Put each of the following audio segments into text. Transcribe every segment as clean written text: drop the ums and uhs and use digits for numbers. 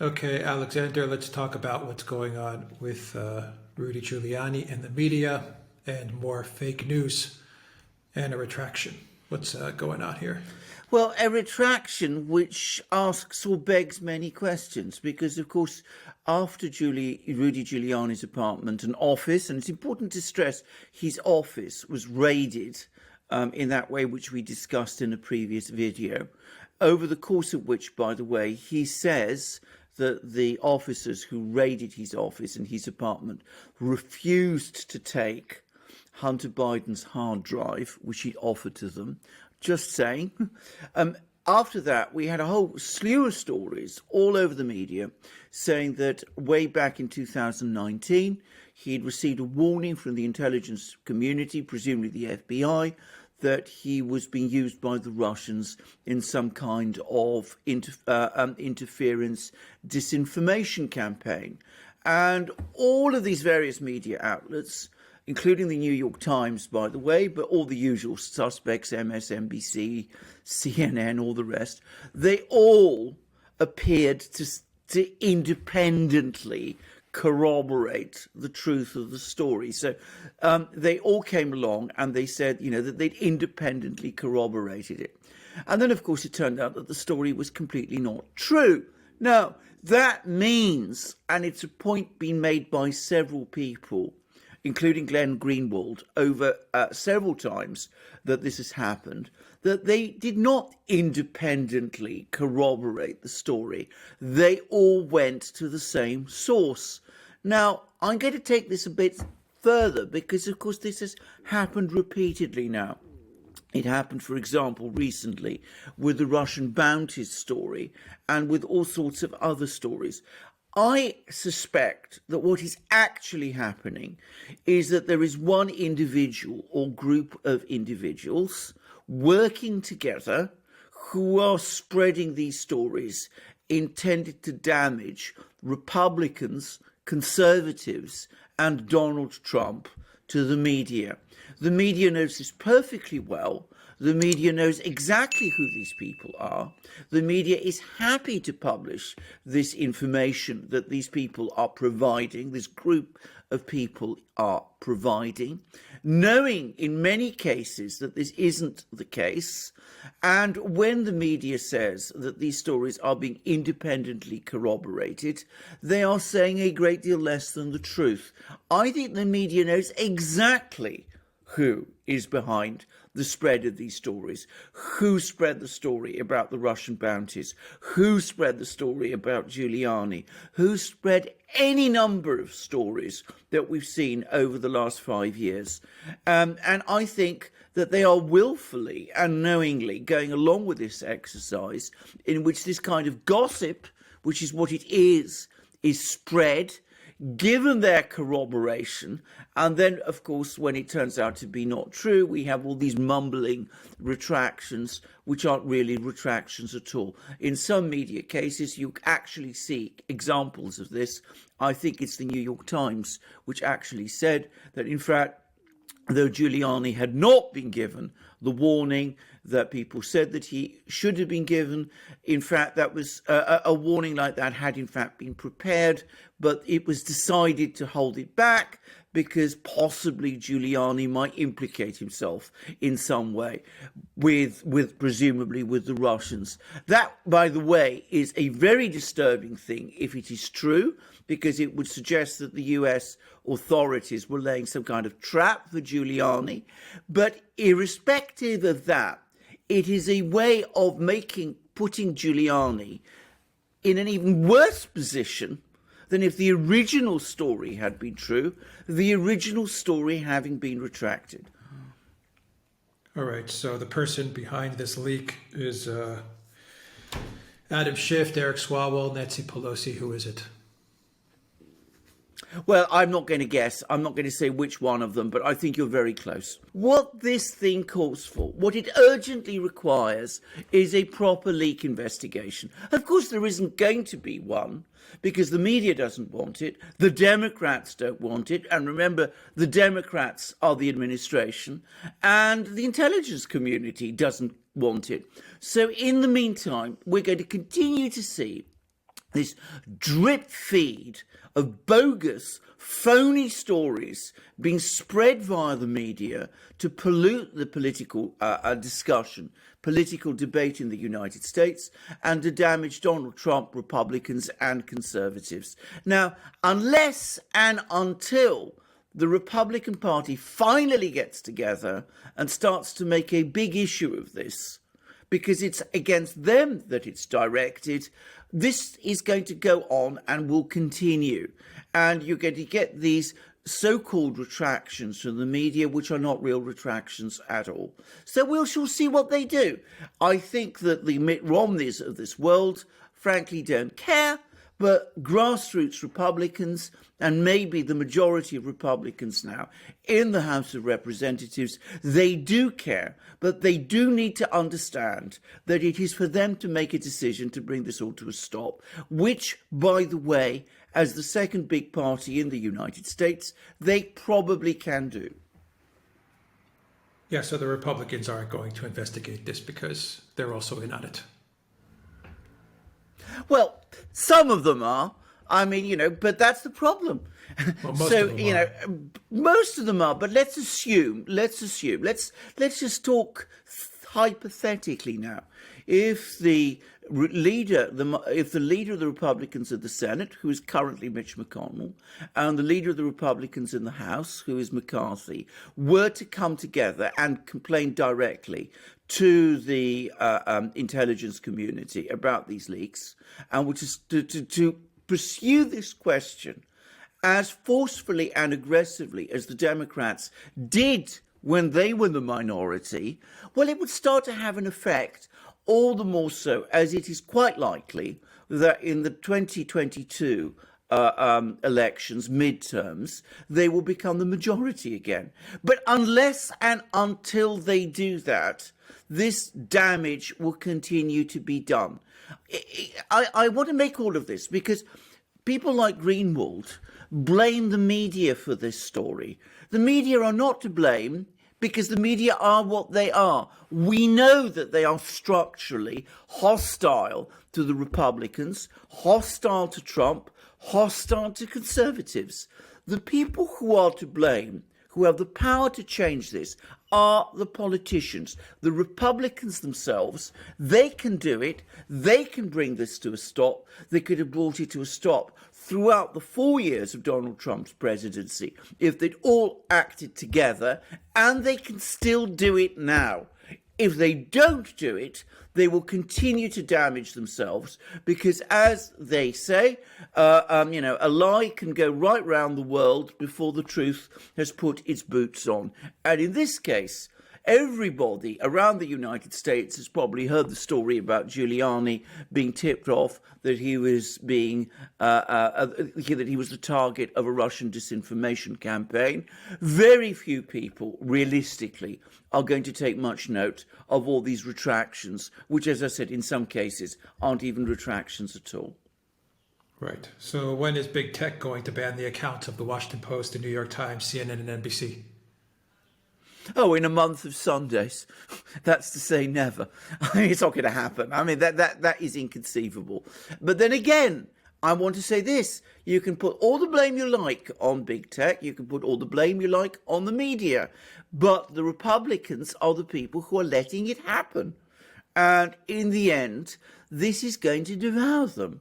Okay, Alexander, let's talk about what's going on with Rudy Giuliani and the media and more fake news and a retraction. What's going on here? Well, a retraction which asks or begs many questions because, of course, after Rudy Giuliani's apartment and office, and it's important to stress his office was raided in that way which we discussed in a previous video, over the course of which, by the way, he says that the officers who raided his office and his apartment refused to take Hunter Biden's hard drive, which he'd offered to them. Just saying. After that, we had a whole slew of stories all over the media saying that way back in 2019, he'd received a warning from the intelligence community, presumably the FBI, that he was being used by the Russians in some kind of interference, disinformation campaign. And all of these various media outlets, including the New York Times, by the way, but all the usual suspects, MSNBC, CNN, all the rest, they all appeared to independently corroborate the truth of the story. So they all came along and they said, that they'd independently corroborated it. And then, of course, it turned out that the story was completely not true. Now, that means, and it's a point being made by several people, including Glenn Greenwald, over several times that this has happened, that they did not independently corroborate the story. They all went to the same source. Now, I'm going to take this a bit further because, of course, this has happened repeatedly now. It happened, for example, recently with the Russian bounties story and with all sorts of other stories. I suspect that what is actually happening is that there is one individual or group of individuals working together who are spreading these stories intended to damage Republicans, conservatives, and Donald Trump to the media. The media knows this perfectly well. The media knows exactly who these people are. The media is happy to publish this information that these people are providing, this group of people are providing, knowing in many cases that this isn't the case. And when the media says that these stories are being independently corroborated, they are saying a great deal less than the truth. I think the media knows exactly who is behind the spread of these stories, who spread the story about the Russian bounties, who spread the story about Giuliani, who spread any number of stories that we've seen over the last 5 years. And I think that they are willfully and knowingly going along with this exercise in which this kind of gossip, which is what it is spread, given their corroboration, and then, of course, when it turns out to be not true, we have all these mumbling retractions, which aren't really retractions at all. In some media cases, you actually see examples of this. I think it's the New York Times, which actually said that, in fact, though Giuliani had not been given the warning that people said that he should have been given, in fact, that was a warning like that had in fact been prepared, but it was decided to hold it back because possibly Giuliani might implicate himself in some way with presumably with the Russians. That, by the way, is a very disturbing thing if it is true, because it would suggest that the US authorities were laying some kind of trap for Giuliani. But irrespective of that, it is a way of putting Giuliani in an even worse position than if the original story had been true, the original story having been retracted. All right, so the person behind this leak is Adam Schiff, Derek Swalwell, Nancy Pelosi. Who is it? Well, I'm not going to guess. I'm not going to say which one of them, but I think you're very close. What this thing calls for, what it urgently requires, is a proper leak investigation. Of course, there isn't going to be one because the media doesn't want it. The Democrats don't want it. And remember, the Democrats are the administration and the intelligence community doesn't want it. So in the meantime, we're going to continue to see this drip feed of bogus, phony stories being spread via the media to pollute the political discussion, political debate in the United States, and to damage Donald Trump, Republicans and Conservatives. Now, unless and until the Republican Party finally gets together and starts to make a big issue of this, because it's against them that it's directed, this is going to go on and will continue. And you're going to get these so-called retractions from the media, which are not real retractions at all. So we shall see what they do. I think that the Mitt Romneys of this world, frankly, don't care, but grassroots Republicans, and maybe the majority of Republicans now in the House of Representatives, they do care, but they do need to understand that it is for them to make a decision to bring this all to a stop, which, by the way, as the second big party in the United States, they probably can do. Yeah, so the Republicans aren't going to investigate this because they're also in on it. Well, some of them are. I mean, but that's the problem. Well, most of them are. Most of them are. But let's assume. Let's just talk hypothetically now. If the leader of the Republicans in the Senate, who is currently Mitch McConnell, and the leader of the Republicans in the House, who is McCarthy, were to come together and complain directly to the intelligence community about these leaks, and which is to pursue this question as forcefully and aggressively as the Democrats did when they were the minority, well, it would start to have an effect, all the more so as it is quite likely that in the 2022 elections, midterms, they will become the majority again. But unless and until they do that, this damage will continue to be done. I want to make all of this because people like Greenwald blame the media for this story. The media are not to blame because the media are what they are. We know that they are structurally hostile to the Republicans, hostile to Trump, hostile to Conservatives. The people who are to blame, who have the power to change this, are the politicians. The Republicans themselves, they can do it. They can bring this to a stop. They could have brought it to a stop throughout the 4 years of Donald Trump's presidency if they'd all acted together, and they can still do it now. If they don't do it, they will continue to damage themselves because, as they say, a lie can go right round the world before the truth has put its boots on. And in this case, everybody around the United States has probably heard the story about Giuliani being tipped off that he was that he was the target of a Russian disinformation campaign. Very few people, realistically, are going to take much note of all these retractions, which, as I said, in some cases aren't even retractions at all. Right. So when is big tech going to ban the accounts of the Washington Post, the New York Times, CNN, and NBC? Oh, in a month of Sundays. That's to say never. I mean, it's not going to happen. I mean, that is inconceivable. But then again, I want to say this. You can put all the blame you like on big tech. You can put all the blame you like on the media. But the Republicans are the people who are letting it happen. And in the end, this is going to devour them.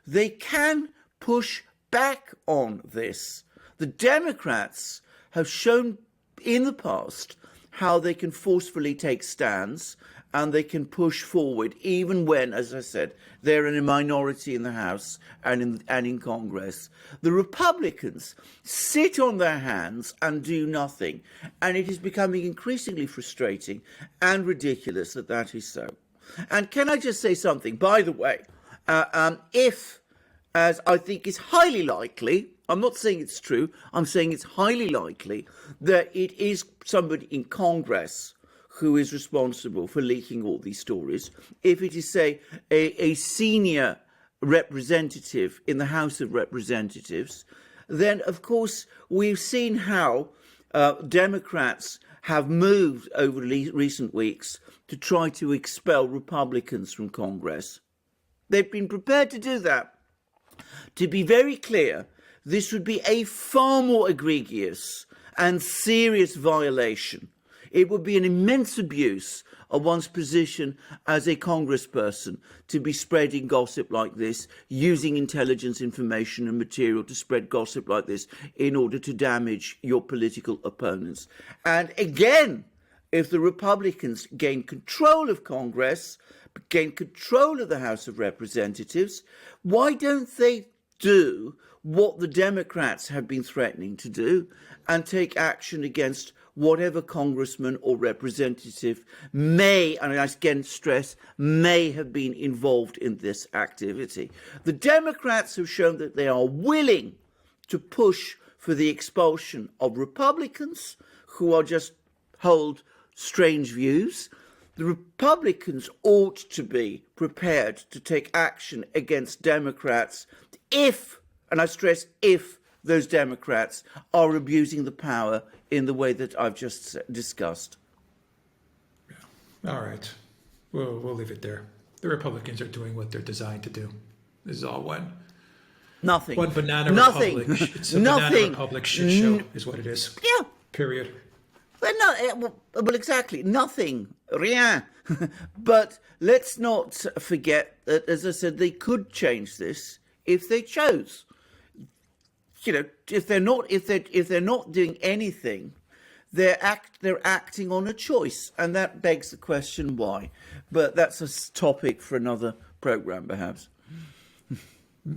They can push back on this. The Democrats have shown in the past how they can forcefully take stands and they can push forward even when, as I said, they're in a minority in the House and in Congress. The Republicans sit on their hands and do nothing, and it is becoming increasingly frustrating and ridiculous that that is so. And can I just say something, by the way, if, as I think is highly likely, I'm not saying it's true, I'm saying it's highly likely that it is somebody in Congress who is responsible for leaking all these stories. If it is, say, a senior representative in the House of Representatives, then, of course, we've seen how Democrats have moved over recent weeks to try to expel Republicans from Congress. They've been prepared to do that. To be very clear, this would be a far more egregious and serious violation. It would be an immense abuse of one's position as a congressperson to be spreading gossip like this, using intelligence information and material to spread gossip like this in order to damage your political opponents. And again, if the Republicans gain control of Congress, gain control of the House of Representatives, why don't they do what the Democrats have been threatening to do and take action against whatever congressman or representative may, and I again stress, may have been involved in this activity? The Democrats have shown that they are willing to push for the expulsion of Republicans who are just hold strange views. The Republicans ought to be prepared to take action against Democrats if, and I stress if, those Democrats are abusing the power in the way that I've just discussed. Yeah. All right. We'll leave it there. The Republicans are doing what they're designed to do. This is all one banana Nothing. republic. It's a Nothing. banana republic shit show is what it is. Yeah. Period. Well, exactly. Nothing. Rien. But let's not forget that, as I said, they could change this if they chose. You know, if they're not doing anything, they're acting on a choice, and that begs the question why. But that's a topic for another program, perhaps.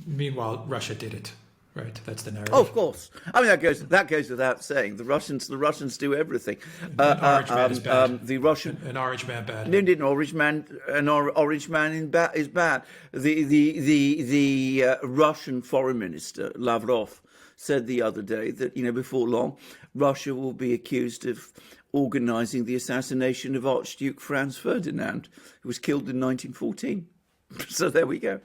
Meanwhile, Russia did it, right? That's the narrative. Oh, of course. I mean, that goes without saying. The Russians do everything. An orange man is bad. The Russian An orange man bad. Indeed, an orange man is bad. The Russian Foreign Minister Lavrov said the other day that, you know, before long, Russia will be accused of organising the assassination of Archduke Franz Ferdinand, who was killed in 1914. So there we go.